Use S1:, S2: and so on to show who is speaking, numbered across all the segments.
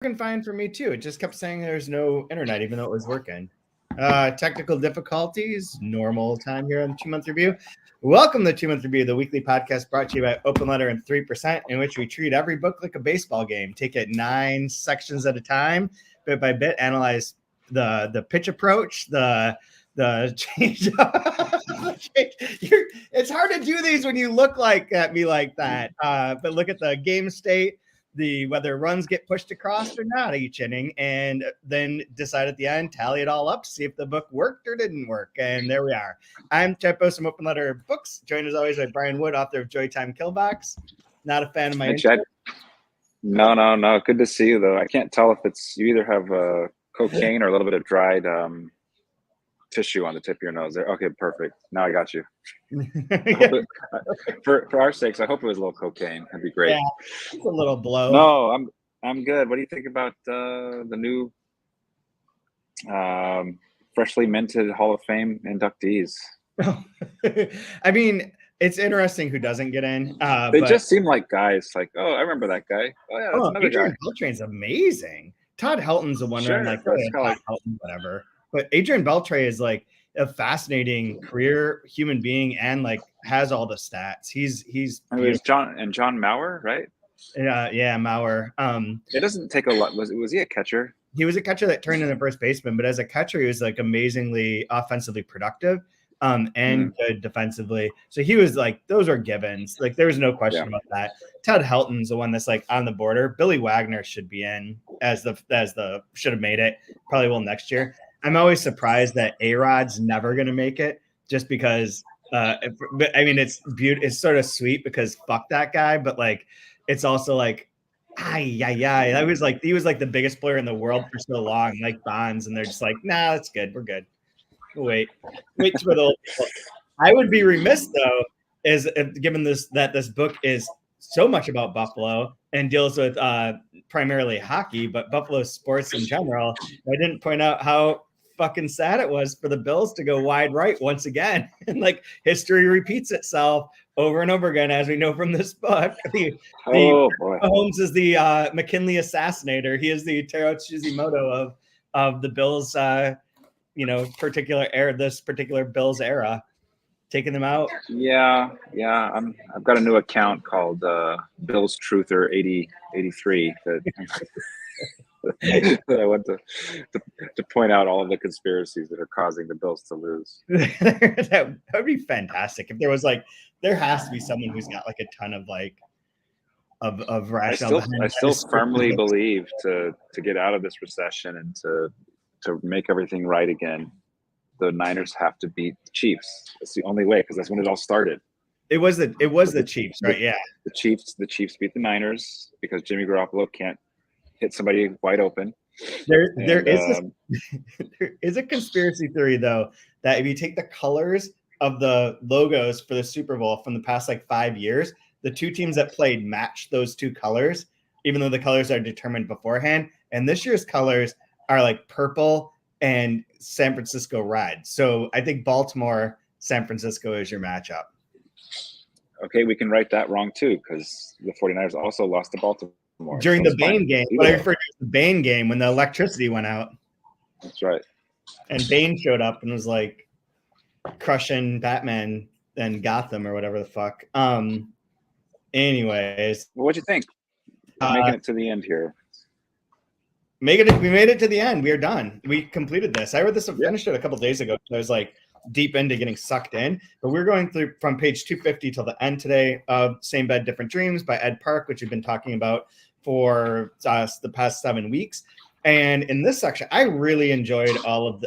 S1: working fine for me too. It just kept saying there's no internet, even though it was working. Technical difficulties, normal time here on 2 Month Review. Welcome to 2 Month Review, the weekly podcast brought to you by Open Letter and 3%, in which we treat every book like a baseball game, take it 9 sections at a time, bit by bit, analyze the pitch approach, the change. It's hard to do these when you look at me like that. But look at the game state, whether runs get pushed across or not each inning, and then decide at the end, tally it all up, see if the book worked or didn't work. And there we are. I'm Chet Post from Open Letter Books, joined as always by Brian Wood, author of Joytime Killbox. Not a fan of my
S2: Chet. No. Good to see you, though. I can't tell if you either have cocaine or a little bit of dried tissue on the tip of your nose there. Okay, perfect. Now I got you. For our sakes, I hope it was a little cocaine. That'd be great.
S1: Yeah, it's a little blow.
S2: No, I'm good. What do you think about the new freshly minted Hall of Fame inductees?
S1: I mean, it's interesting who doesn't get in.
S2: They just seem like guys. Like, oh, I remember that guy. Oh yeah, that's another
S1: Adrian
S2: guy.
S1: Beltre's amazing. Todd Helton's the one where I'm like,
S2: Todd
S1: Helton, whatever. But Adrian Beltre is like a fascinating career human being and like has all the stats. He's
S2: John Mauer, right?
S1: Yeah, Mauer.
S2: It doesn't take a lot. Was he a catcher?
S1: He was a catcher that turned into first baseman, but as a catcher, he was like amazingly offensively productive and good defensively. So he was like, those are givens. Like there was no question about that. Todd Helton's the one that's like on the border. Billy Wagner should be in as the should have made it. Probably will next year. I'm always surprised that A-Rod's never going to make it, just because. I mean, it's sort of sweet because fuck that guy, but like, it's also like, I was like, he was like the biggest player in the world for so long, like Bonds, and they're just like, nah, that's good, we're good. Wait for the. I would be remiss though, given that this book is so much about Buffalo and deals with primarily hockey, but Buffalo sports in general. I didn't point out how fucking sad it was for the Bills to go wide right once again. And like history repeats itself over and over again, as we know from this book. Mahomes is the McKinley assassinator. He is the Taro Chizimoto of the Bills, this particular Bills era, taking them out.
S2: Yeah. I've got a new account called Bills Truther 8083 that I want to point out all of the conspiracies that are causing the Bills to lose.
S1: That would be fantastic if there was there has to be someone who's got like a ton of of rationale.
S2: I still firmly believe to get out of this recession and to make everything right again, the Niners have to beat the Chiefs. That's the only way, because that's when it all started.
S1: It was the Chiefs, right? Yeah.
S2: The Chiefs beat the Niners because Jimmy Garoppolo can't hit somebody wide open.
S1: There is a conspiracy theory though that if you take the colors of the logos for the Super Bowl from the past 5 years, the two teams that played matched those two colors, even though the colors are determined beforehand. And this year's colors are like purple and San Francisco red. So I think Baltimore, San Francisco is your matchup.
S2: Okay, we can write that wrong too, because the 49ers also lost to Baltimore.
S1: During the Bane game. What I refer to as the Bane game, when the electricity went out.
S2: That's right.
S1: And Bane showed up and was like crushing Batman and Gotham or whatever the fuck. Anyways.
S2: Well, what'd you think? Making it to the end here.
S1: We made it to the end. We are done. We completed this. I finished it a couple days ago. So I was like deep into getting sucked in. But we're going through from page 250 till the end today of Same Bed, Different Dreams by Ed Park, which we've been talking about for the past 7 weeks. And in this section, I really enjoyed all of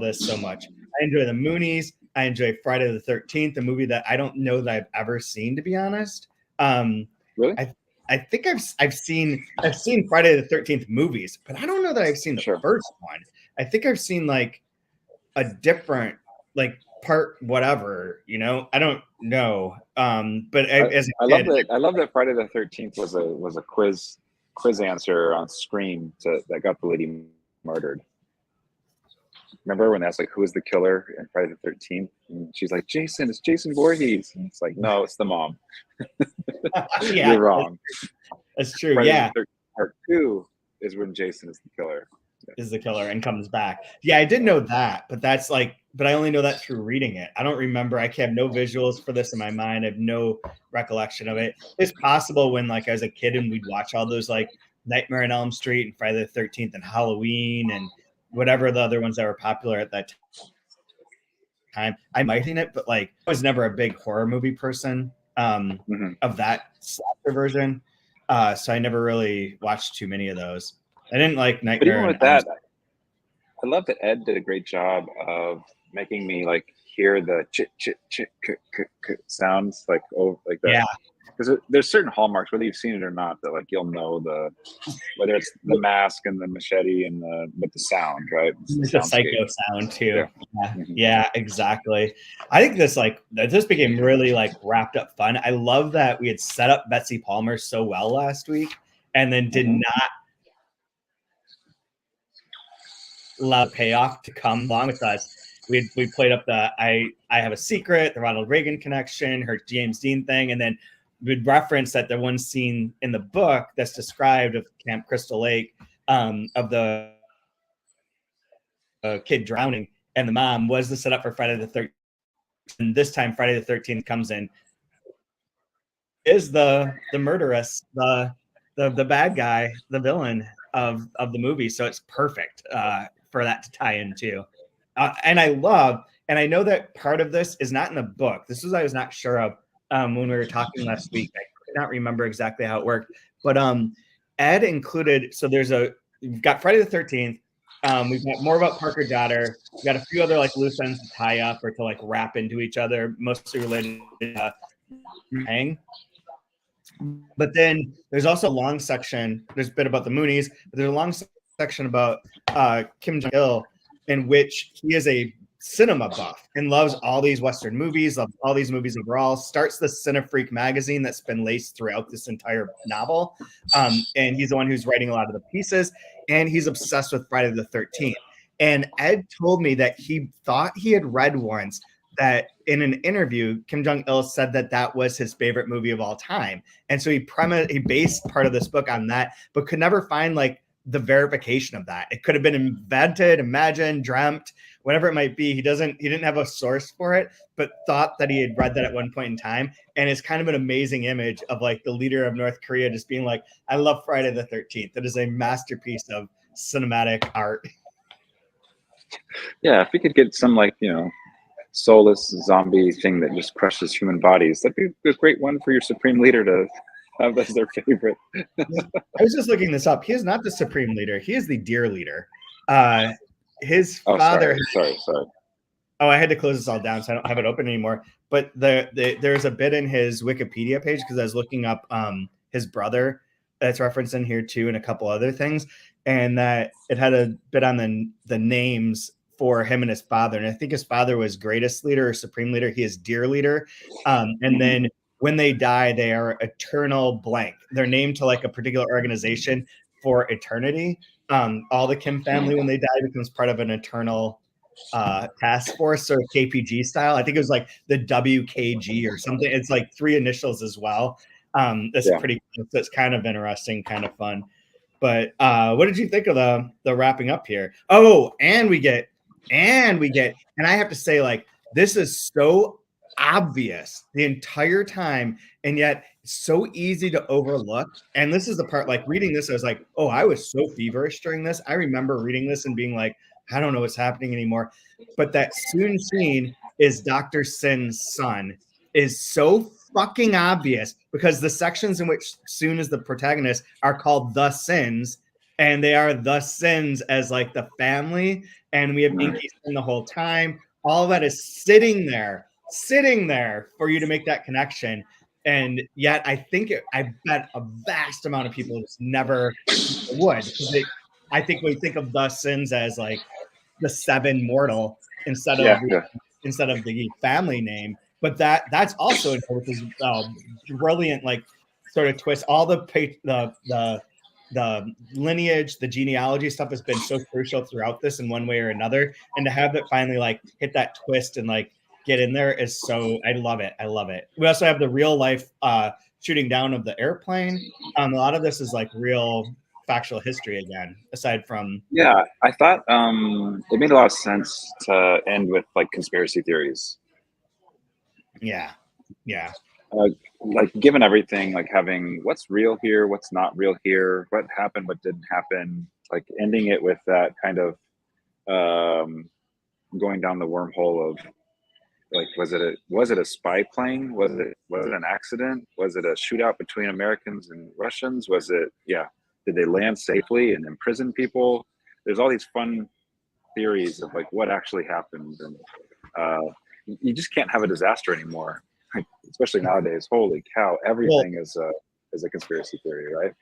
S1: this so much. I enjoy the Moonies. I enjoy Friday the 13th, a movie that I don't know that I've ever seen, to be honest.
S2: Really?
S1: I think I've seen Friday the 13th movies, but I don't know that I've seen the first one. I think I've seen like a different part whatever, I don't know. But
S2: I love that Friday the 13th was a quiz answer on Scream that got the lady murdered. Remember when that's like, who is the killer in Friday the 13th? And she's like, Jason, it's Jason Voorhees. And it's like, no, it's the mom.
S1: Yeah,
S2: you're wrong.
S1: That's true.
S2: Friday
S1: yeah.
S2: Part 2 is when Jason is the killer.
S1: Is the killer and comes back. Yeah, I did know that, but that's like, but I only know that through reading it. I don't remember. I have no visuals for this in my mind. I have no recollection of it. It's possible when like I was a kid and we'd watch all those like Nightmare on Elm Street and Friday the 13th and Halloween and whatever the other ones that were popular at that time. I might have seen it, but like I was never a big horror movie person of that slasher version. So I never really watched too many of those. I didn't like Nightmare.
S2: But even with that, I love that Ed did a great job of making me like hear the chit chit chit sounds like like that.
S1: Yeah.
S2: Because there's certain hallmarks, whether you've seen it or not, that like you'll know whether it's the mask and the machete and the sound, right?
S1: It's a psycho sound too. Yeah, exactly. I think this became really like wrapped up fun. I love that we had set up Betsy Palmer so well last week and then did not allow payoff to come along with us. We played up the I Have a Secret, the Ronald Reagan connection, her James Dean thing, and then we'd reference that the one scene in the book that's described of Camp Crystal Lake of the kid drowning and the mom was the setup for Friday the 13th. And this time Friday the 13th comes in is the murderess, the bad guy, the villain of the movie. So it's perfect for that to tie into. And I know that part of this is not in the book. This was I was not sure of when we were talking last week. I could not remember exactly how it worked. But Ed included, so we've got Friday the 13th. We've got more about Parker Daughter. We've got a few other like loose ends to tie up or to like wrap into each other, mostly related to Hang. But then there's also a long section. There's a bit about the Moonies, but there's a long section about Kim Jong-il, in which he is a cinema buff and loves all these Western movies, loves all these movies overall, starts the Cinefreak magazine that's been laced throughout this entire novel. And he's the one who's writing a lot of the pieces, and he's obsessed with Friday the 13th. And Ed told me that he thought he had read once that in an interview, Kim Jong-il said that was his favorite movie of all time. And so he based part of this book on that, but could never find like the verification of that. It could have been invented, imagined, dreamt, whatever it might be. He didn't have a source for it, but thought that he had read that at one point in time. And it's kind of an amazing image of like the leader of North Korea just being like, I love Friday the 13th. That is a masterpiece of cinematic art.
S2: Yeah, if we could get some like, soulless zombie thing that just crushes human bodies, that'd be a great one for your supreme leader to have as their favorite.
S1: I was just looking this up. He is not the supreme leader. He is the dear leader. His father.
S2: Sorry.
S1: Oh, I had to close this all down, so I don't have it open anymore. But there's a bit in his Wikipedia page because I was looking up his brother that's referenced in here too, and a couple other things, and that it had a bit on the names for him and his father. And I think his father was greatest leader or supreme leader. He is dear leader, and then when they die, they are eternal blank. They're named to like a particular organization for eternity. All the Kim family, when they die, becomes part of an eternal task force or KPG style. I think it was like the WKG or something. It's like 3 initials as well. That's pretty cool. So it's kind of interesting, kind of fun. But what did you think of the wrapping up here? Oh, and we get, and I have to say, like, this is so obvious the entire time, and yet so easy to overlook. And this is the part, like reading this, I was like, oh, I was so feverish during this. I remember reading this and being like, I don't know what's happening anymore. But that Soon scene is Dr. Sin's son is so fucking obvious because the sections in which Soon is the protagonist are called The Sins, and they are the Sins as like the family. And we have Inky Sin the whole time. All that is sitting there for you to make that connection. And yet I bet a vast amount of people just never would. I think we think of the Sins as like the 7 mortal instead of the family name. But that's also this brilliant like sort of twist. All the lineage, the genealogy stuff has been so crucial throughout this in one way or another. And to have it finally like hit that twist and like get in there is so, I love it. We also have the real life shooting down of the airplane. A lot of this is like real factual history again, aside from.
S2: Yeah, I thought it made a lot of sense to end with like conspiracy theories.
S1: Yeah.
S2: Like given everything, like having what's real here, what's not real here, what happened, what didn't happen, like ending it with that kind of going down the wormhole of like, was it a spy plane? Was it an accident? Was it a shootout between Americans and Russians? Was it, yeah, did they land safely and imprison people? There's all these fun theories of like what actually happened, and you just can't have a disaster anymore, like, especially nowadays. Holy cow, everything is a conspiracy theory, right?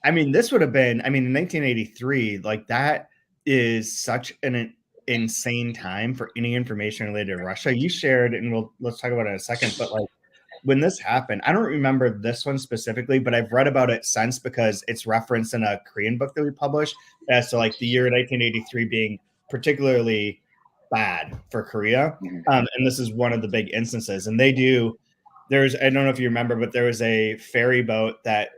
S1: I mean, this would have been, I mean, in 1983, like that is such an insane time for any information related to Russia. You shared, and let's talk about it in a second, but like when this happened, I don't remember this one specifically, but I've read about it since because it's referenced in a Korean book that we published as to like the year 1983 being particularly bad for Korea. And this is one of the big instances. And I don't know if you remember, but there was a ferry boat that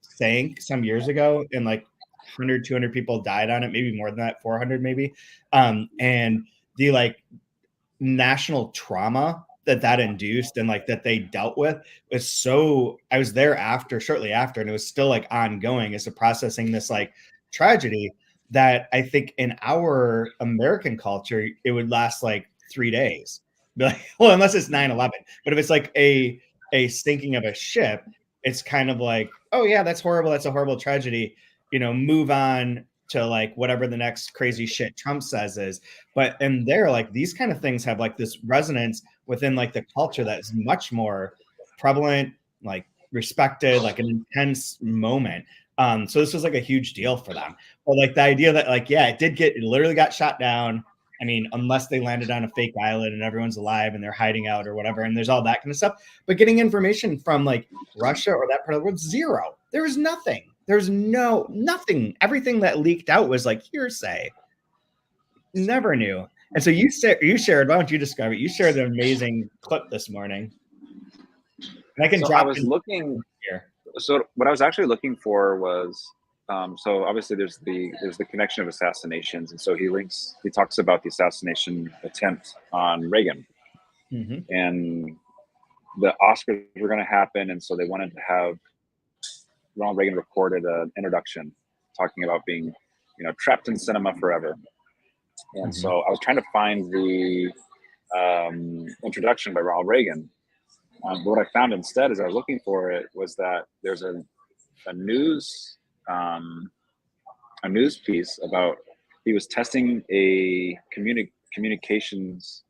S1: sank some years ago, and like 100, 200 people died on it, maybe more than that, 400 maybe. And the like national trauma that induced and like that they dealt with was so, I was there shortly after, and it was still like ongoing as to processing this like tragedy that I think in our American culture, it would last like 3 days. Like, well, unless it's 9/11, but if it's like a sinking of a ship, it's kind of like, oh yeah, that's horrible. That's a horrible tragedy. Move on to like whatever the next crazy shit Trump says is. But and there, like these kind of things have like this resonance within like the culture that is much more prevalent, like respected, like an intense moment. So this was like a huge deal for them. But like the idea that like, yeah, it literally got shot down. I mean, unless they landed on a fake island and everyone's alive and they're hiding out or whatever, and there's all that kind of stuff. But getting information from like Russia or that part of the world, zero. There was nothing. There's nothing. Everything that leaked out was like hearsay. Never knew. And so you shared, why don't you describe it? You shared an amazing clip this morning. And I can
S2: So
S1: drop
S2: I was looking
S1: here.
S2: So what I was actually looking for was, so obviously there's the connection of assassinations, and so he talks about the assassination attempt on Reagan, and the Oscars were going to happen, and so they wanted to have Ronald Reagan recorded an introduction talking about being, trapped in cinema forever. And so I was trying to find the introduction by Ronald Reagan. But what I found instead, as I was looking for it, was that there's a news piece about he was testing a communications,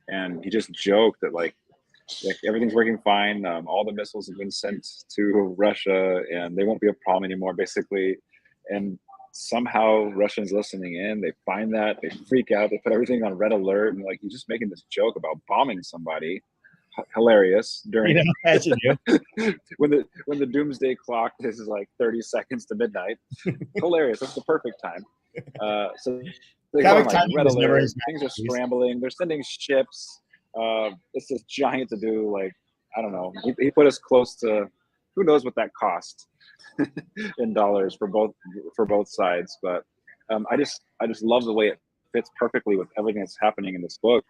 S2: and he just joked that like everything's working fine. All the missiles have been sent to Russia, and they won't be a problem anymore, basically. And somehow Russians listening in, they find that, they freak out, they put everything on red alert, and like he's just making this joke about bombing somebody. Hilarious during when the doomsday clock is like 30 seconds to midnight. Hilarious. That's the perfect time. So they go on, like, red alert, things are scrambling, they're sending ships. It's just giant to do. Like, I don't know, he put us close to, who knows what that cost in dollars for both sides. But I just love the way it fits perfectly with everything that's happening in this book.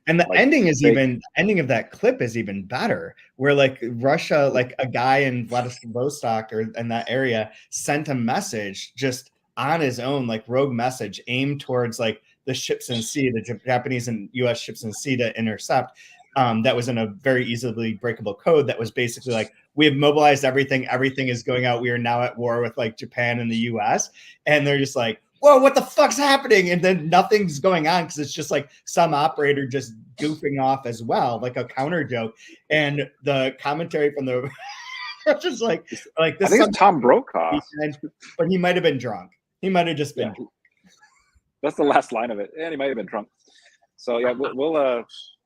S1: And the ending of that clip is even better, where like Russia, like a guy in Vladivostok or in that area sent a message just on his own, like rogue message aimed towards like the ships in sea, the Japanese and US ships in sea to intercept. That was in a very easily breakable code that was basically like, we have mobilized everything is going out, we are now at war with like Japan and the US. And they're just like, whoa, what the fuck's happening? And then nothing's going on because it's just like some operator just goofing off as well, like a counter joke. And the commentary from the just like this.
S2: I think it's Tom Brokaw,
S1: but he might have been drunk. He might have just been.
S2: Yeah. That's the last line of it, and he might have been drunk. So yeah,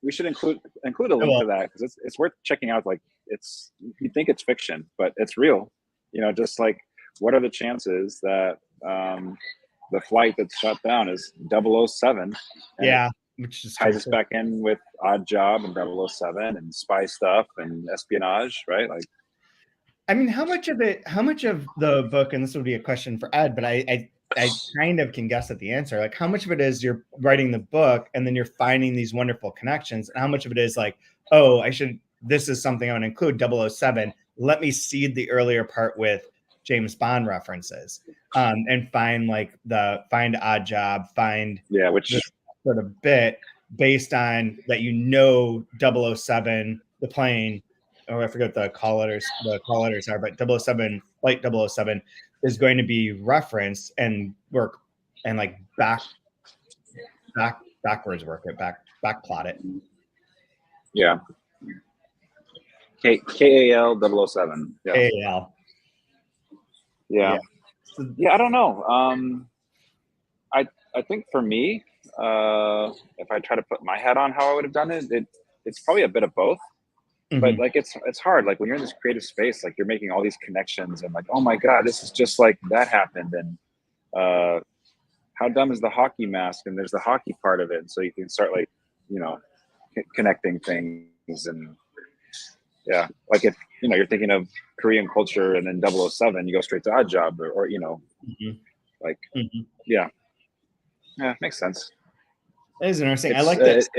S2: we should include a link to that, because it's worth checking out. Like, you think it's fiction, but it's real. Just like, what are the chances that the flight that's shut down is 007?
S1: Yeah, which just
S2: ties us back in with Odd Job and 007 and spy stuff and espionage, right? Like,
S1: I mean, how much of the book, and this would be a question for Ed, but I kind of can guess at the answer. Like, how much of it is you're writing the book and then you're finding these wonderful connections, and how much of it is like, oh, this is something I want to include, 007. Let me seed the earlier part with James Bond references, and find Odd Job, find
S2: which
S1: this sort of bit based on that, 007, the plane, oh, I forget the call letters are, but 007, flight 007 is going to be referenced and work and like backwards work it, back plot it.
S2: Yeah. KAL 007. Yeah.
S1: KAL.
S2: Yeah. Yeah, I don't know. I think for me, if I try to put my head on how I would have done it, it's probably a bit of both. But like it's hard. Like when you're in this creative space, like you're making all these connections and like, oh my God, this is just like that happened. And how dumb is the hockey mask? And there's the hockey part of it. And so you can start like, connecting things. And yeah, like if you're thinking of Korean culture and then 007, you go straight to Odd Job or like yeah, makes sense.
S1: That is interesting. I like that.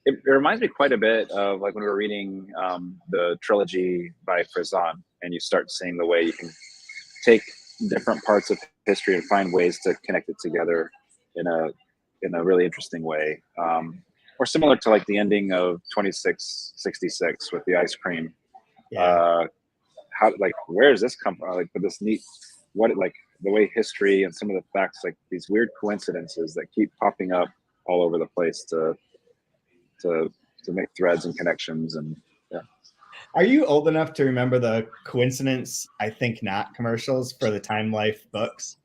S2: It reminds me quite a bit of like when we were reading the trilogy by Frazan, and you start seeing the way you can take different parts of history and find ways to connect it together in a really interesting way. Or similar to like the ending of 2666 with the ice cream.
S1: Yeah.
S2: How, like, where does this come from? Like, but this neat, like the way history and some of the facts, like these weird coincidences that keep popping up all over the place to make threads and connections. And yeah.
S1: Are you old enough to remember the Coincidence, I Think Not commercials for the Time Life books?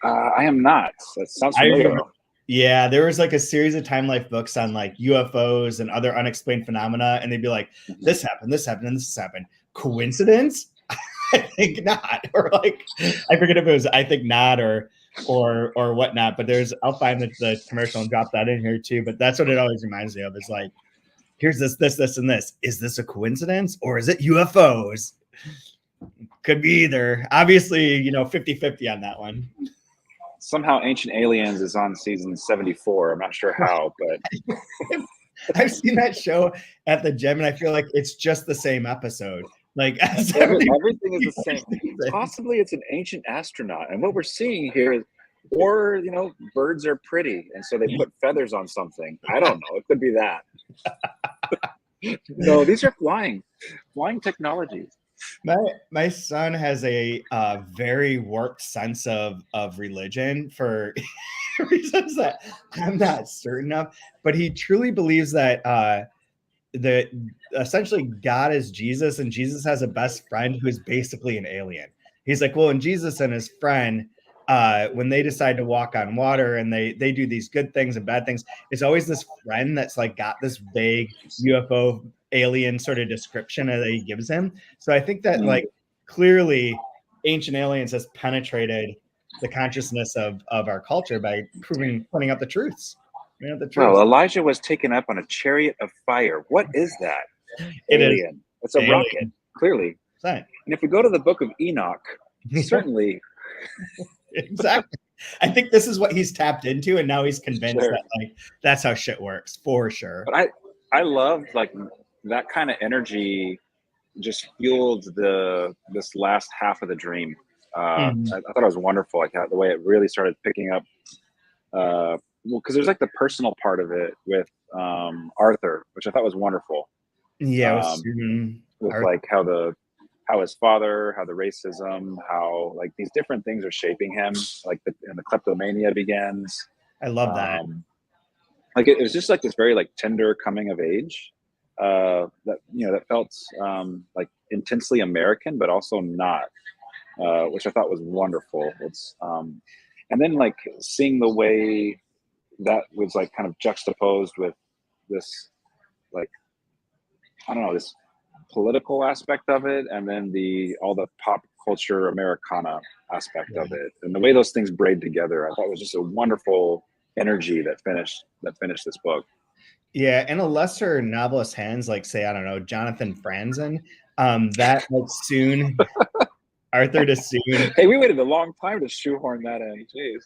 S2: I am not. That sounds familiar.
S1: Yeah, there was like a series of Time Life books on like UFOs and other unexplained phenomena, and they'd be like, this happened, and this happened. Coincidence? I think not. Or like, I forget if it was I think not or whatnot, but I'll find the commercial and drop that in here too. But that's what it always reminds me of, is like, here's this, and this. Is this a coincidence or is it UFOs? Could be either. Obviously, 50-50 on that one.
S2: Somehow Ancient Aliens is on season 74. I'm not sure how, but
S1: I've seen that show at the gym, and I feel like it's just the same episode. Like
S2: everything is the same. Possibly it's an ancient astronaut, and what we're seeing here is, or birds are pretty, and so they put feathers on something. I don't know. It could be that. No, these are flying technologies.
S1: My son has a very warped sense of religion for reasons that I'm not certain of, but he truly believes that essentially God is Jesus, and Jesus has a best friend who is basically an alien. He's like, well, and Jesus and his friend, when they decide to walk on water and they do these good things and bad things, it's always this friend that's like got this vague UFO alien sort of description that he gives him. So I think that like clearly Ancient Aliens has penetrated the consciousness of our culture by pointing out the truths.
S2: Well, Elijah was taken up on a chariot of fire. What is that? Alien. It's a rocket, clearly.
S1: Right.
S2: And if we go to the book of Enoch, certainly.
S1: Exactly. I think this is what he's tapped into, and now he's convinced that like that's how shit works, for sure.
S2: But I loved like that kind of energy just fueled this last half of the dream. I thought it was wonderful. Like the way it really started picking up. Well, because there's like the personal part of it with Arthur, which I thought was wonderful.
S1: Yeah,
S2: with like how his father, how the racism, how like these different things are shaping him, like the kleptomania begins.
S1: I love that.
S2: Like it was just like this very like tender coming of age that that felt like intensely American, but also not, which I thought was wonderful. It's and then like seeing the way that was like kind of juxtaposed with this like I don't know, this political aspect of it, and then all the pop culture Americana aspect of it, and the way those things braid together, I thought was just a wonderful energy that finished this book.
S1: Yeah, in a lesser novelist hands, like say, I don't know, Jonathan Franzen, That like soon, Arthur to soon.
S2: Hey, we waited a long time to shoehorn that in. Jeez.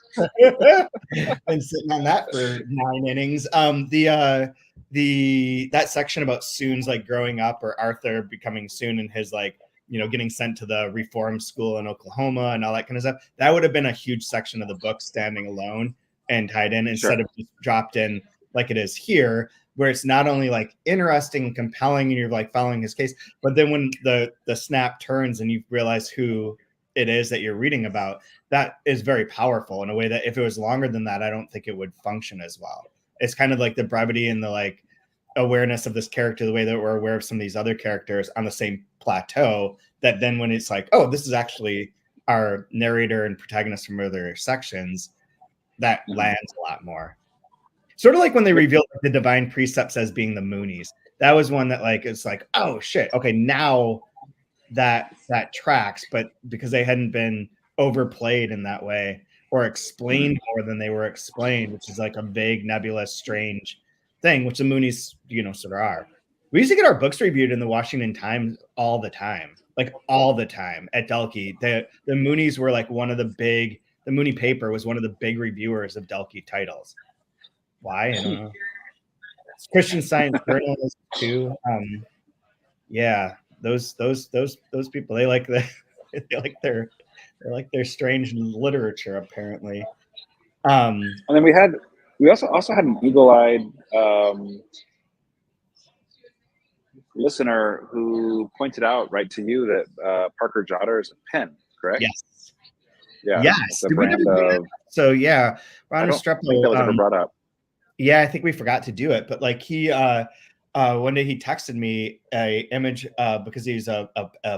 S1: Been sitting on that for 9 innings. That section about Soon's like growing up, or Arthur becoming Soon, and his like, you know, getting sent to the reform school in Oklahoma and all that kind of stuff. That would have been a huge section of the book standing alone and tied in, instead of just dropped in like it is here, where it's not only like interesting and compelling and you're like following his case, but then when the snap turns and you realize who it is that you're reading about, that is very powerful in a way that if it was longer than that, I don't think it would function as well. It's kind of like the brevity and the like awareness of this character, the way that we're aware of some of these other characters on the same plateau, that then when it's like, oh, this is actually our narrator and protagonist from other sections, that lands a lot more. Sort of like when they revealed the divine precepts as being the Moonies. That was one that like, it's like, oh shit, okay, now that tracks, but because they hadn't been overplayed in that way or explained more than they were explained, which is like a vague, nebulous, strange thing, which the Moonies, you know, sort of are. We used to get our books reviewed in the Washington Times all the time, like all the time at Delkey. The Moonies were like one of the big, the Mooney paper was one of the big reviewers of Delkey titles. Why? I don't know. It's Christian Science journalists too. Yeah, those people, they like their strange literature apparently.
S2: And then we also had an eagle-eyed listener who pointed out right to you that Parker Jotter is a pen, correct?
S1: Yes.
S2: Yeah.
S1: Yes.
S2: The brand of,
S1: so yeah, Ron
S2: I don't
S1: Estrepo,
S2: think that was ever brought up.
S1: Yeah, I think we forgot to do it, but like he one day he texted me a image because he's a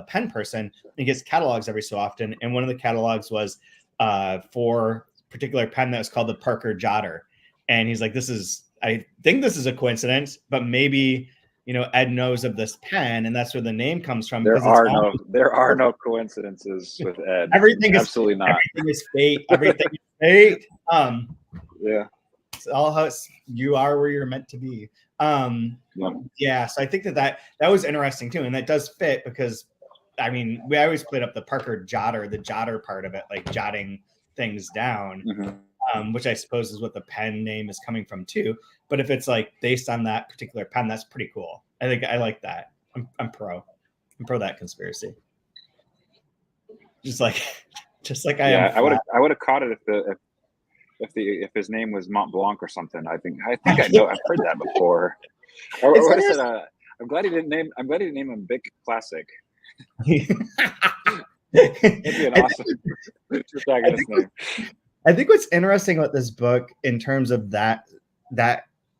S1: pen person. He gets catalogs every so often, and one of the catalogs was for a particular pen that was called the Parker Jotter, and he's like, I think this is a coincidence, but maybe, you know, Ed knows of this pen, and that's where the name comes from.
S2: There are no coincidences with Ed.
S1: Everything is
S2: absolutely not.
S1: Everything is fate. Everything is fate.
S2: Yeah.
S1: It's all how you are where you're meant to be. Yeah. So I think that was interesting too, and that does fit because, I mean, we always played up the Parker Jotter, the jotter part of it, like jotting things down, which I suppose is what the pen name is coming from too. But if it's like based on that particular pen, that's pretty cool. I think I like that. I'm pro that conspiracy. Just like I am.
S2: I would have caught it if his name was Mont Blanc or something. I think I know. I've heard that before. Or what I said. I'm glad he didn't name him Bic Classic. That'd be an awesome protagonist name.
S1: I think what's interesting about this book in terms of that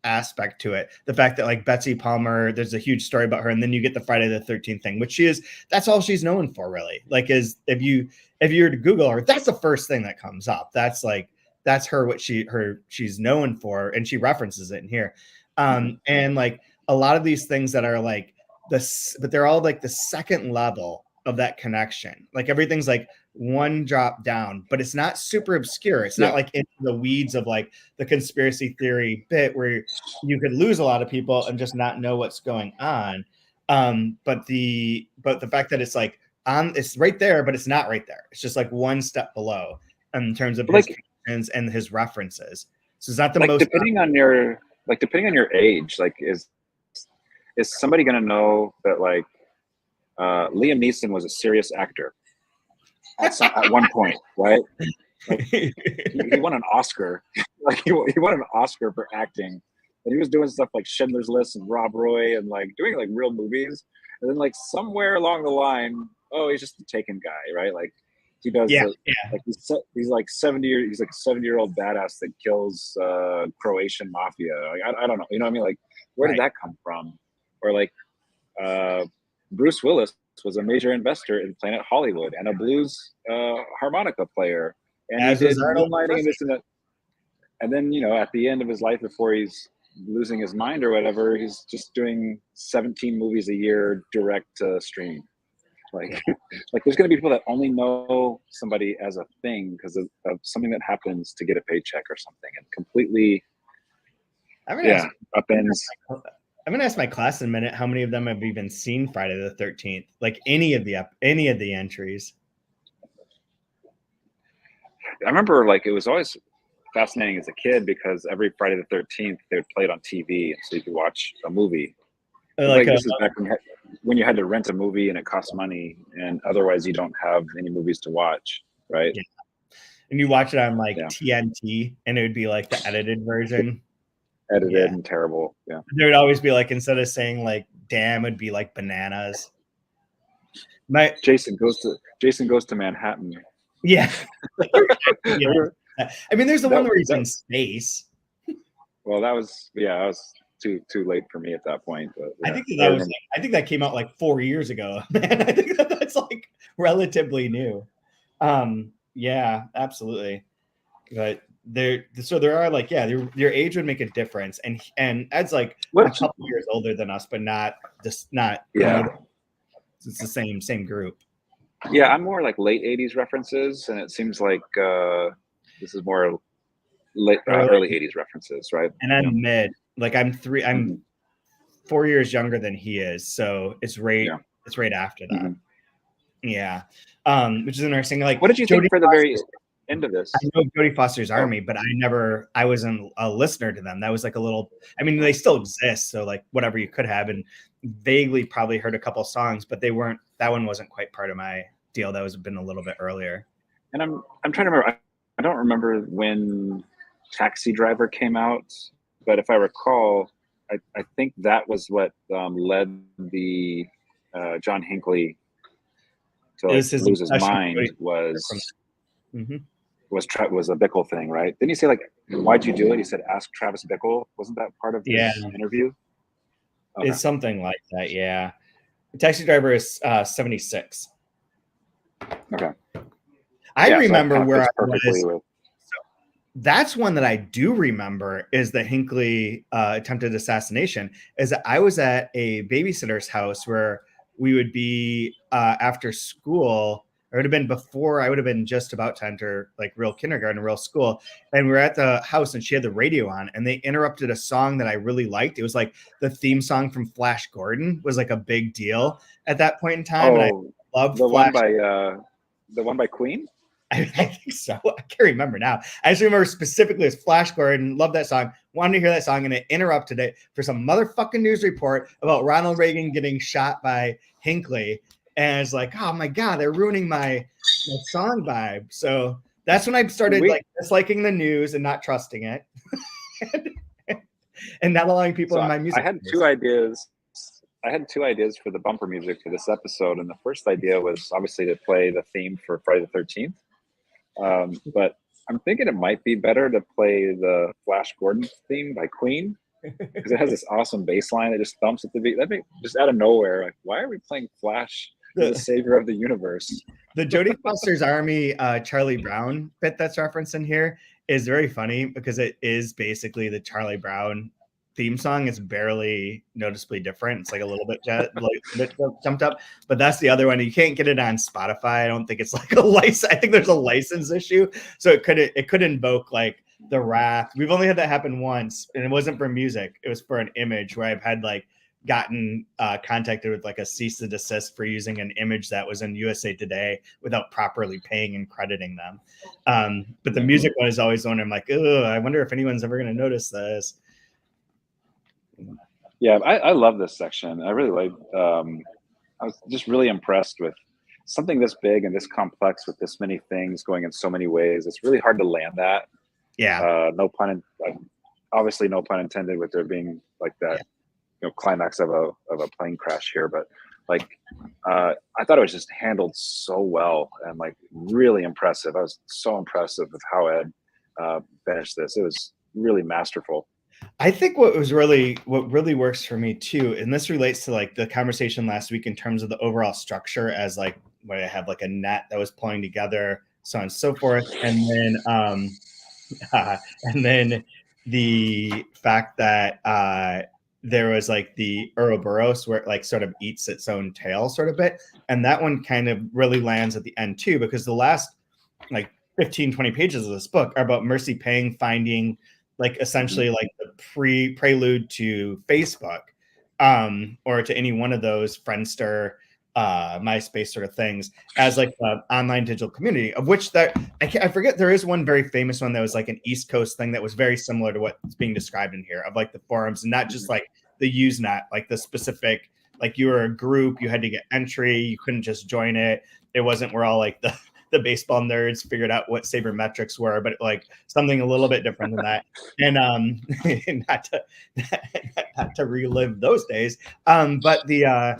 S1: aspect to it, the fact that like Betsy Palmer, there's a huge story about her, and then you get the Friday the 13th thing, which that's all she's known for, really. Like, is if you were to Google her, that's the first thing that comes up. That's her, what she's known for, and she references it in here. And like a lot of these things that are like this, but they're all like the second level of that connection. Like everything's like one drop down, but it's not super obscure. It's not like into the weeds of like the conspiracy theory bit where you could lose a lot of people and just not know what's going on. But the fact that it's like it's right there, but it's not right there. It's just like one step below in terms of his connections and his references. So it's not the
S2: like
S1: most
S2: depending on your age, like is somebody gonna know that like Liam Neeson was a serious actor at one point, right? Like, he won an Oscar. Like he won an Oscar for acting, and he was doing stuff like Schindler's List and Rob Roy and like doing like real movies. And then like somewhere along the line, oh, he's just a Taken guy, right? Like he does, like he's like 70 years. He's like a 70-year-old badass that kills Croatian mafia. Like I don't know, you know what I mean? Like where did that come from? Or like Bruce Willis was a major investor in Planet Hollywood and a blues harmonica player, and he did moonlighting and this and that. And then, you know, at the end of his life, before he's losing his mind or whatever, he's just doing 17 movies a year direct to stream. Like, like there's going to be people that only know somebody as a thing because of something that happens to get a paycheck or something, and completely upends.
S1: I'm gonna ask my class in a minute how many of them have even seen Friday the 13th, like any of the entries.
S2: I remember like it was always fascinating as a kid because every Friday the 13th they would play it on TV, and so you could watch a movie. Like this is back when you had to rent a movie and it cost money, and otherwise you don't have any movies to watch, right?
S1: Yeah. And you watch it on like TNT, and it would be like the edited version.
S2: Edited and terrible. Yeah.
S1: There would always be like, instead of saying like damn, it'd be like bananas.
S2: Jason goes to Manhattan.
S1: Yeah. I mean, there's the one where he's in space.
S2: Well, that was too late for me at that point. But,
S1: I think that came out like 4 years ago. Man, I think that's like relatively new. Yeah, absolutely. But there are like, your age would make a difference, and Ed's like a couple years older than us, but not. It's the same group.
S2: Yeah, I'm more like late 80s references, and it seems like this is more early 80s references, right?
S1: And I'm mid. Like I'm 4 years younger than he is, so it's right after that. Mm-hmm. Yeah. Which is interesting. Like,
S2: what did you think for the very end of this?
S1: I know Jodie Foster's Army, but I wasn't a listener to them. That was like a little, I mean, they still exist, so like whatever you could have, and vaguely probably heard a couple songs, but that one wasn't quite part of my deal. That was been a little bit earlier.
S2: And I'm trying to remember, I don't remember when Taxi Driver came out, but if I recall, I think that was what led the John Hinckley to lose his mind was a Bickle thing, right? Didn't he say like, why'd you do it? He said, ask Travis Bickle. Wasn't that part of his interview?
S1: Okay. It's something like that, yeah. Taxi Driver is 76.
S2: Okay.
S1: I remember where I was. That's one that I do remember is the Hinckley attempted assassination. Is that I was at a babysitter's house where we would be after school. It would have been before I would have been just about to enter like real kindergarten, real school. And we were at the house and she had the radio on and they interrupted a song that I really liked. It was like the theme song from Flash Gordon was like a big deal at that point in time. And I loved
S2: the one by Queen.
S1: I think so. I can't remember now. I just remember specifically as Flash Gordon. Loved that song. Wanted to hear that song, and it interrupted it for some motherfucking news report about Ronald Reagan getting shot by Hinckley. And it's like, oh my god, they're ruining my song vibe. So that's when I started like disliking the news and not trusting it, and not allowing people in my music.
S2: I had two ideas. I had two ideas for the bumper music for this episode, and the first idea was obviously to play the theme for Friday the 13th. But I'm thinking it might be better to play the Flash Gordon theme by Queen because it has this awesome bass line that just thumps at the beat. Just out of nowhere, like, why are we playing Flash, the savior of the universe?
S1: The Jodie Foster's Army Charlie Brown bit that's referenced in here is very funny because it is basically the Charlie Brown theme song. Is barely noticeably different. It's like a little bit jumped up, but that's the other one. You can't get it on Spotify. I don't think it's like a license. I think there's a license issue, so it could invoke like the wrath. We've only had that happen once, and it wasn't for music. It was for an image where I've had like gotten contacted with like a cease and desist for using an image that was in USA Today without properly paying and crediting them. But the music one is always the one I'm like, oh, I wonder if anyone's ever going to notice this.
S2: Yeah, I love this section. I really like. I was just really impressed with something this big and this complex with this many things going in so many ways. It's really hard to land that.
S1: Yeah.
S2: Obviously, no pun intended with there being like that, climax of a plane crash here. But like, I thought it was just handled so well and like really impressive. I was so impressive with how Ed finished this. It was really masterful.
S1: I think what really works for me too, and this relates to like the conversation last week in terms of the overall structure as like where I have like a net that was pulling together, so on and so forth, and then the fact that there was like the Ouroboros where it like sort of eats its own tail sort of bit, and that one kind of really lands at the end too, because the last like 15-20 pages of this book are about Mercy Pang finding like essentially like the prelude to Facebook, or to any one of those Friendster, MySpace sort of things as like an online digital community, of which that I forget, there is one very famous one that was like an East Coast thing that was very similar to what's being described in here, of like the forums, and not just like the Usenet, like the specific, like you were a group, you had to get entry, you couldn't just join it. It wasn't where all like the baseball nerds figured out what sabermetrics were, but like something a little bit different than that. And not to relive those days, but the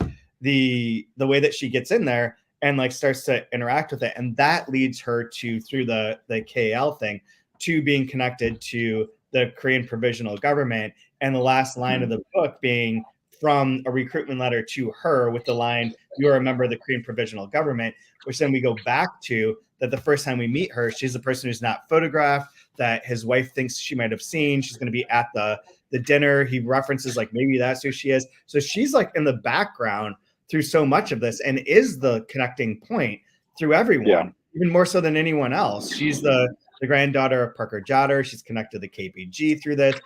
S1: way that she gets in there and like starts to interact with it, and that leads her to, through the KL thing, to being connected to the Korean Provisional Government, and the last line of the book being from a recruitment letter to her with the line, "You are a member of the Korean Provisional Government," which then we go back to that the first time we meet her, she's the person who's not photographed, that his wife thinks she might have seen. She's going to be at the dinner. He references like maybe that's who she is. So she's like in the background through so much of this, and is the connecting point through everyone, even more so than anyone else. She's the granddaughter of Parker Jotter. She's connected to the KPG through this.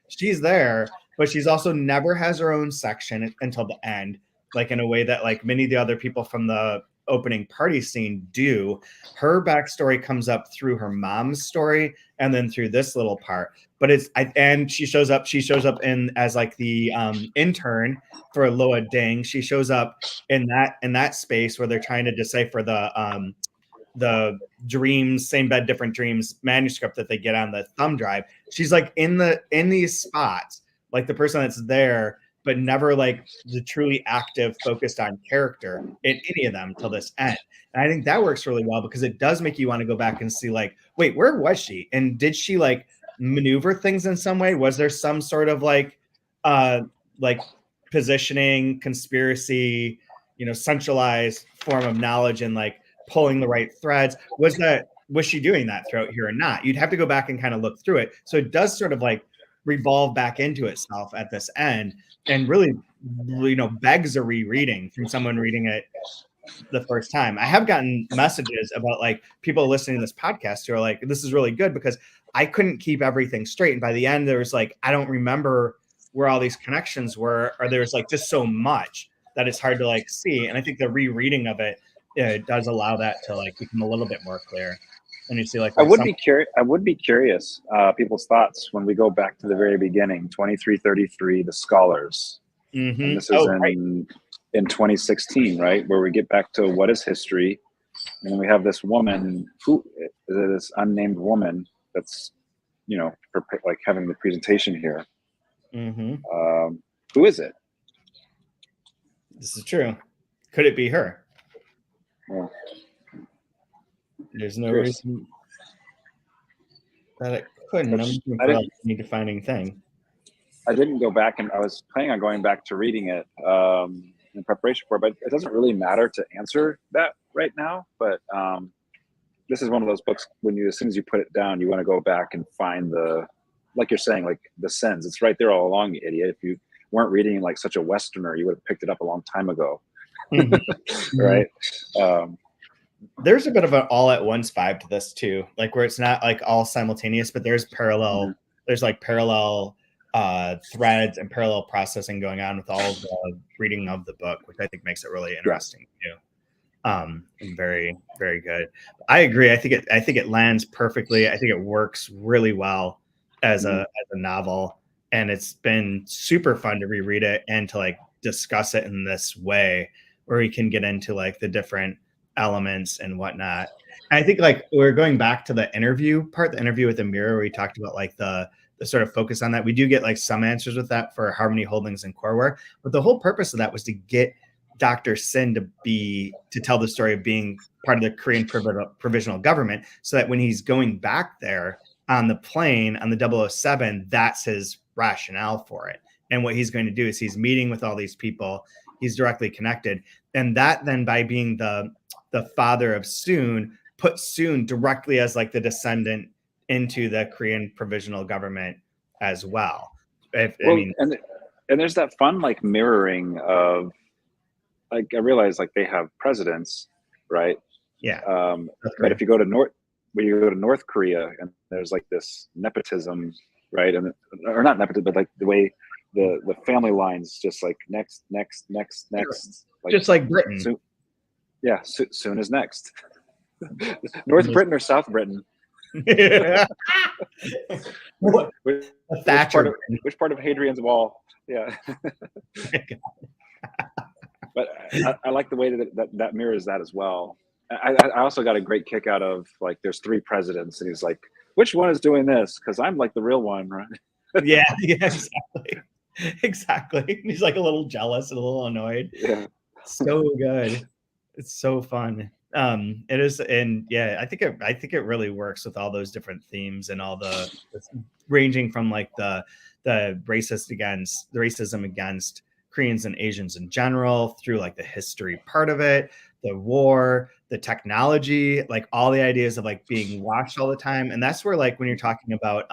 S1: She's there, but she's also never has her own section until the end, like in a way that like many of the other people from the opening party scene do. Her backstory comes up through her mom's story, and then through this little part. But and she shows up in as like the intern for Loa Ding. She shows up in that space where they're trying to decipher the dreams, same bed, different dreams manuscript that they get on the thumb drive. She's like in these spots, like the person that's there, but never like the truly active, focused on character in any of them till this end. And I think that works really well, because it does make you want to go back and see like, wait, where was she? And did she like maneuver things in some way? Was there some sort of like positioning, conspiracy, centralized form of knowledge, and like pulling the right threads? Was she doing that throughout here or not? You'd have to go back and kind of look through it. So it does sort of like revolve back into itself at this end, and really, begs a rereading from someone reading it the first time. I have gotten messages about like people listening to this podcast who are like, this is really good because I couldn't keep everything straight. And by the end, there was like, I don't remember where all these connections were, or there's like just so much that it's hard to like see. And I think the rereading of it does allow that to like become a little bit more clear. And you see like,
S2: I would be curious people's thoughts when we go back to the very beginning, 2333, the scholars.
S1: Mm-hmm.
S2: And this is in 2016, right? Where we get back to what is history. And we have this woman, this unnamed woman that's, like having the presentation here.
S1: Mm-hmm.
S2: Who is it?
S1: This is true. Could it be her?
S2: Well,
S1: there's no reason that it couldn't. I'm looking for any defining thing.
S2: I didn't go back, and I was planning on going back to reading it in preparation for it, but it doesn't really matter to answer that right now. But this is one of those books as soon as you put it down, you want to go back and find like you're saying, like the sins. It's right there all along, you idiot. If you weren't reading like such a Westerner, you would have picked it up a long time ago. Mm-hmm. Right?
S1: There's a bit of an all at once vibe to this too, like where it's not like all simultaneous, but there's parallel. Mm-hmm. There's like parallel threads and parallel processing going on with all of the reading of the book, which I think makes it really interesting too. And very, very good. I agree. I think it lands perfectly. I think it works really well as a novel, and it's been super fun to reread it and to like discuss it in this way, where we can get into like the different elements and whatnot. And I think like we're going back to the interview part, the interview with Amira, where we talked about like the sort of focus on that. We do get like some answers with that for Harmony Holdings and Coreware, but the whole purpose of that was to get Dr. Sin to tell the story of being part of the Korean Provisional Government, so that when he's going back there on the plane on the 007, that's his rationale for it. And what he's going to do is he's meeting with all these people. He's directly connected. And that then, by being the father of Soon, puts Soon directly as like the descendant into the Korean Provisional Government as well. And
S2: there's that fun like mirroring of, like, I realize like they have presidents, right?
S1: Yeah.
S2: But if you go to North Korea, and there's like this nepotism, right? Or not nepotism, but like the way the family lines just like next. Like,
S1: just like Britain.
S2: Soon, soon is next. North Britain or South Britain? Which part of Hadrian's Wall? Yeah. But I like the way that mirrors that as well. I also got a great kick out of, like, there's 3 presidents, and he's like, which one is doing this? Because I'm like the real one, right?
S1: yeah, exactly. He's like a little jealous and a little annoyed.
S2: Yeah,
S1: so good. It's so fun. It is, and yeah, I think it really works with all those different themes and all the ranging from like the racism against Koreans and Asians in general, through like the history part of it, the war, the technology, like all the ideas of like being watched all the time. And that's where, like, when you're talking about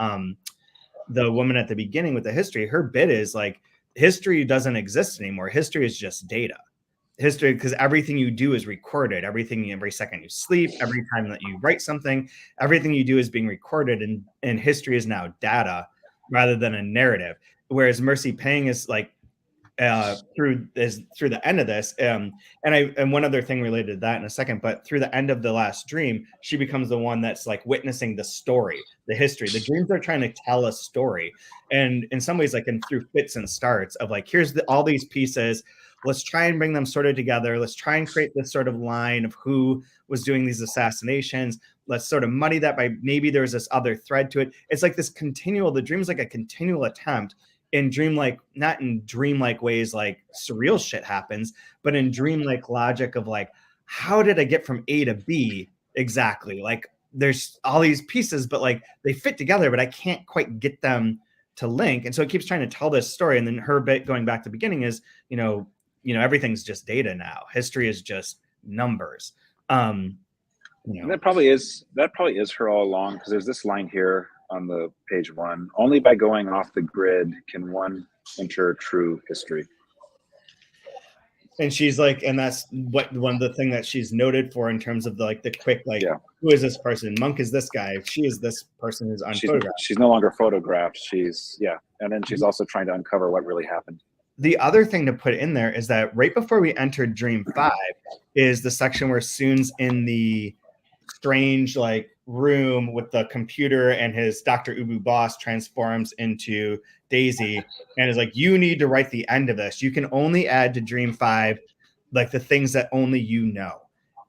S1: the woman at the beginning with the history, her bit is like, history doesn't exist anymore. History is just data. History, because everything you do is recorded. Every second you sleep, every time that you write something, everything you do is being recorded, and history is now data rather than a narrative. Whereas Mercy Pang is like, through the end of this, and one other thing related to that in a second, but through the end of the last dream, she becomes the one that's like witnessing the story, the history. The dreams are trying to tell a story, and in some ways, like, and through fits and starts of like, here's all these pieces, let's try and bring them sort of together, let's try and create this sort of line of who was doing these assassinations, let's sort of muddy that by maybe there's this other thread to it. It's like this continual, the dream's like a continual attempt in dreamlike, not in dreamlike ways like surreal shit happens, but in dreamlike logic of like, how did I get from A to B exactly? Like, there's all these pieces, but like they fit together, but I can't quite get them to link. And so it keeps trying to tell this story. And then her bit going back to the beginning is, everything's just data now. History is just numbers.
S2: And that probably is her all along, because there's this line here on the page 1: only by going off the grid can one enter true history.
S1: And she's like, and that's what one of the things that she's noted for in terms of the quick, like, who is this person? Monk is this guy. She is this person who's unphotographed.
S2: She's no longer photographed. And then she's also trying to uncover what really happened.
S1: The other thing to put in there is that right before we entered Dream 5 is the section where Soon's in the strange like room with the computer, and his Dr. Ubu boss transforms into Daisy and is like, you need to write the end of this. You can only add to Dream 5 like the things that only you know,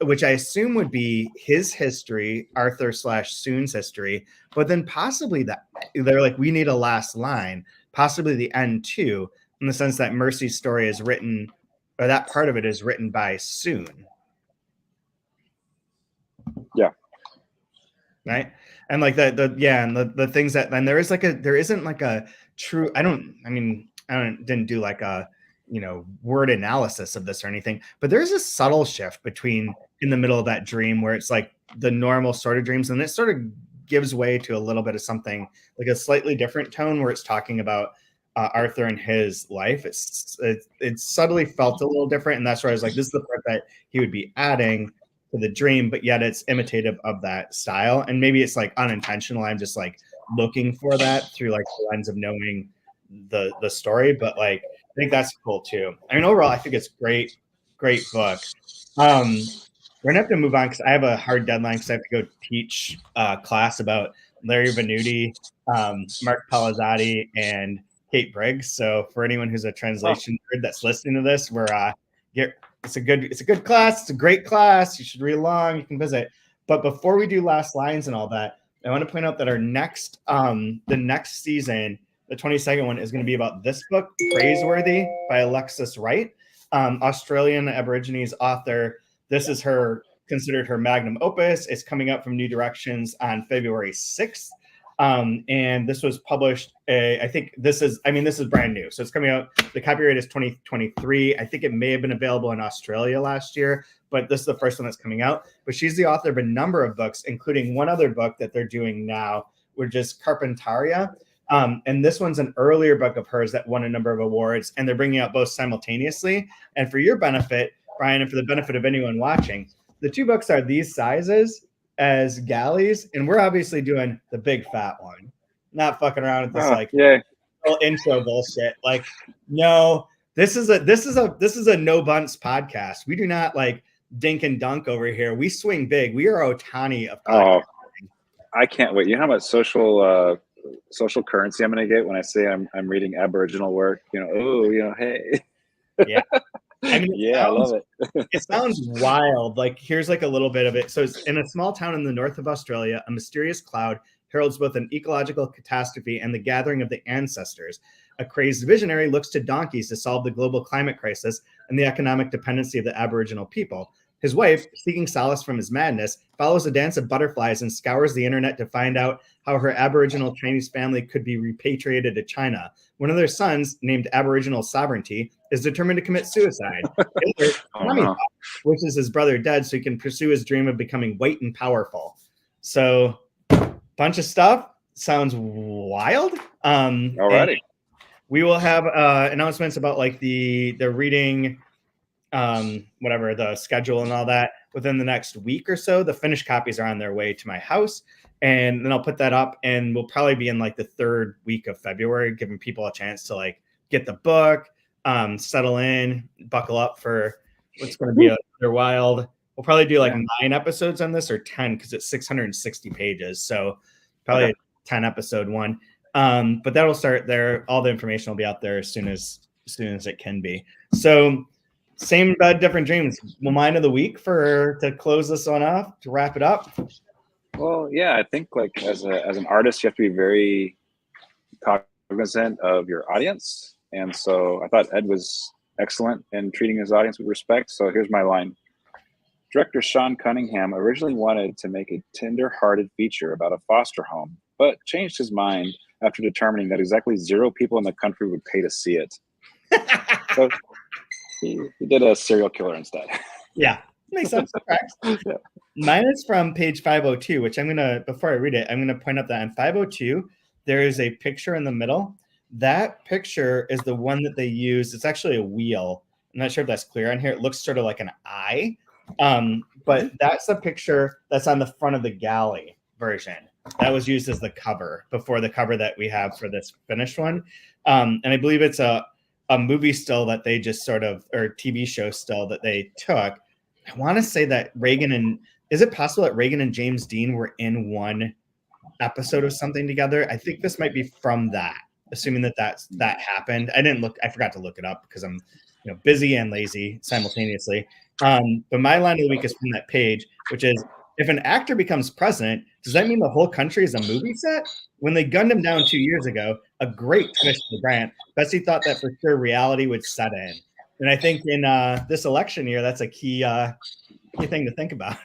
S1: which I assume would be his history, Arthur/Soon's history, but then possibly that they're like, we need a last line, possibly the end too, in the sense that Mercy's story is written, or that part of it is written by Soon.
S2: Yeah.
S1: Right. And like the things that, and there isn't like a true, didn't do like a, word analysis of this or anything, but there's a subtle shift between in the middle of that dream where it's like the normal sort of dreams, and it sort of gives way to a little bit of something like a slightly different tone where it's talking about Arthur and his life. It subtly felt a little different, and that's where I was like, this is the part that he would be adding to the dream, but yet it's imitative of that style, and maybe it's like unintentional. I'm just like looking for that through like the lens of knowing the story, but like I think that's cool too. I mean, overall, I think it's great book. We're gonna have to move on because I have a hard deadline because I have to go teach class about Larry Venuti, Mark Palazzati, and Kate Briggs. So for anyone who's a translation nerd that's listening to this, it's a good class. It's a great class. You should read along. You can visit. But before we do last lines and all that, I want to point out that our next the next season, the 22nd one, is going to be about this book, Praiseworthy by Alexis Wright, Australian Aborigines author. This is considered her magnum opus. It's coming out from New Directions on February 6th. And this was published, this is brand new. So it's coming out, the copyright is 2023. I think it may have been available in Australia last year, but this is the first one that's coming out. But she's the author of a number of books, including one other book that they're doing now, which is Carpentaria. And this one's an earlier book of hers that won a number of awards, and they're bringing out both simultaneously. And for your benefit, Brian, and for the benefit of anyone watching, the two books are these sizes as galleys, and we're obviously doing the big fat one, not fucking around with this typical intro bullshit. Like, no, this is a no bunts podcast. We do not like dink and dunk over here. We swing big. We are Otani of podcasting.
S2: I can't wait. You know how much social currency I'm going to get when I say I'm reading Aboriginal work? Hey.
S1: Yeah. I mean,
S2: yeah, I love it.
S1: It sounds wild. Like, here's like a little bit of it. So it's in a small town in the north of Australia, a mysterious cloud heralds both an ecological catastrophe and the gathering of the ancestors. A crazed visionary looks to donkeys to solve the global climate crisis and the economic dependency of the Aboriginal people. His wife, seeking solace from his madness, follows a dance of butterflies and scours the internet to find out how her Aboriginal Chinese family could be repatriated to China. One of their sons, named Aboriginal Sovereignty, is determined to commit suicide. Wishes his brother dead so he can pursue his dream of becoming white and powerful. So, bunch of stuff. Sounds wild.
S2: Alrighty.
S1: We will have announcements about like the reading, whatever, the schedule and all that within the next week or so. The finished copies are on their way to my house, and then I'll put that up, and we'll probably be in like the third week of February, giving people a chance to like get the book, settle in, buckle up for what's going to be another wild. We'll probably do like 9 episodes on this, or 10, because it's 660 pages. So probably a 10 episode one. But that'll start there. All the information will be out there as soon as it can be. So same bed, different dreams. Line of the week to close this one off, to wrap it up.
S2: Well, yeah, I think like as an artist, you have to be very cognizant of your audience. And so I thought Ed was excellent in treating his audience with respect. So here's my line. Director Sean Cunningham originally wanted to make a tender-hearted feature about a foster home, but changed his mind after determining that exactly 0 people in the country would pay to see it. So he did a serial killer instead.
S1: Yeah, makes sense. Yeah. Mine is from page 502, which before I read it, I'm going to point out that on 502, there is a picture in the middle. That picture is the one that they use. It's actually a wheel. I'm not sure if that's clear on here. It looks sort of like an eye. But that's the picture that's on the front of the galley version. That was used as the cover before the cover that we have for this finished one. And I believe it's a movie still that they just or TV show still that they took. I want to say that is it possible that Reagan and James Dean were in one episode of something together? I think this might be from that, assuming that happened. I forgot to look it up because I'm busy and lazy simultaneously. But my line of the week is from that page, which is, if an actor becomes president, does that mean the whole country is a movie set? When they gunned him down 2 years ago, a great twist for Grant, Bessie thought that for sure reality would set in. And I think in this election year, that's a key thing to think about.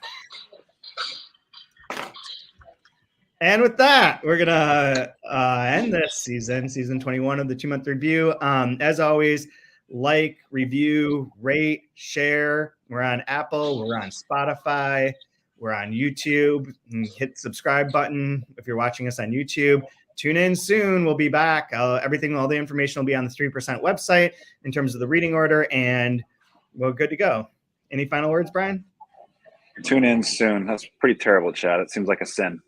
S1: And with that, we're going to end this season 21 of the 2-month review. As always, like, review, rate, share. We're on Apple. We're on Spotify. We're on YouTube. Hit the subscribe button if you're watching us on YouTube. Tune in soon. We'll be back. All the information will be on the 3% website in terms of the reading order, and we're good to go. Any final words, Brian?
S2: Tune in soon. That's pretty terrible, Chad. It seems like a sin.